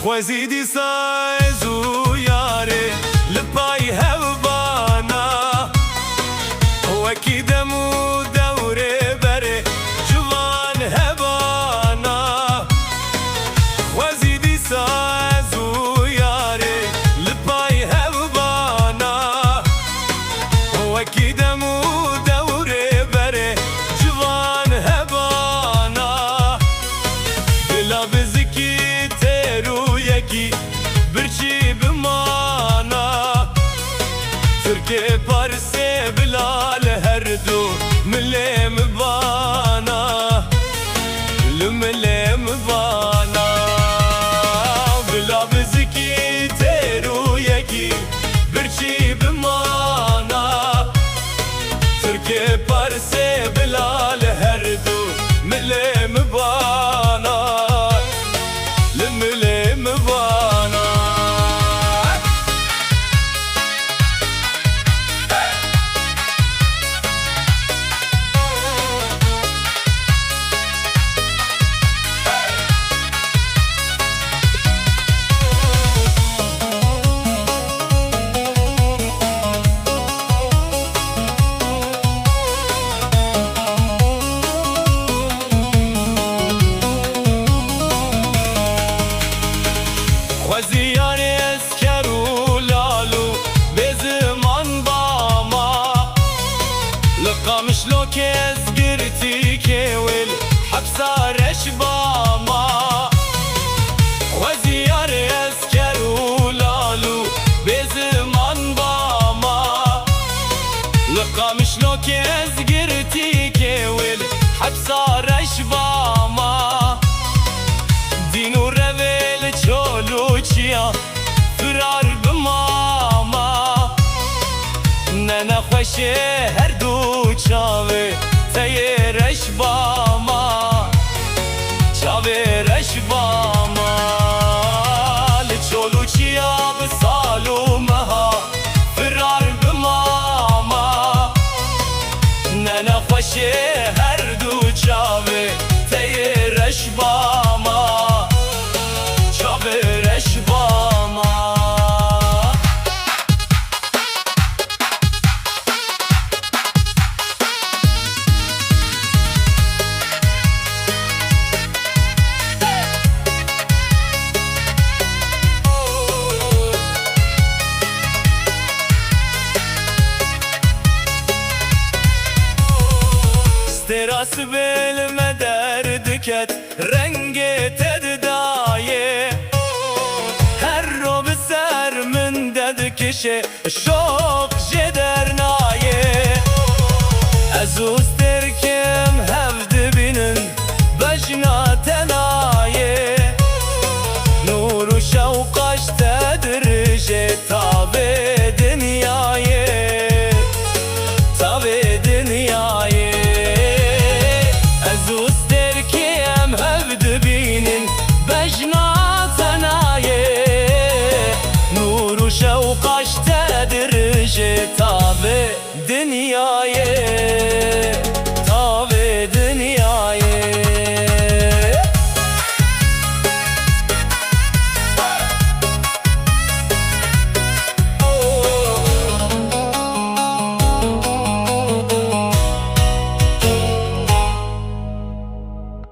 خوزیدی سایز و یاره لپای هەوبانا وەکی دەم و دەورێ بەرێ جوان هەبانا خوزیدی سایز و یاره لپای هەوبانا وەکی دەم و دەورێ بەرێ جوان هەبانا دلا بزکی برچی بمانا ترکێ پارسێ بلال هەردوو ملێ مبانا لملێ مبانا بلا بزکی تێرویەکی برچی بمانا ترکێ پارسێ بلال هەردوو ملێ مبانا لملێ مبانا خوزیانی اسکر و لالو بزمان باما لقامش لو کس گرتی که ویل حبسارش باما خوزیانی اسکر و لالو بزمان باما لقامش لو کس گرتی که ویل حبسارش باما دینو رویل چولو چیا فرار بماما ننه خوشه هر دو چاوه تیرش باما چاوهرش باما لچولو چیا بسالو مها فرار بماما ننه خوشه هر دو چاوه تیرش باما چاوهرش باما استراس بالمدار دكت رنگ تددايه هر رو بسر من دد کشه شوق جدر نایه ازوز ترکم هفت بینن بجنا تنایه نور و شوقش تدرجه تابه دنیایه تابه دنیایه ازوز ترکم هفت بینن بجنا شوقش تدرج تابع دنیای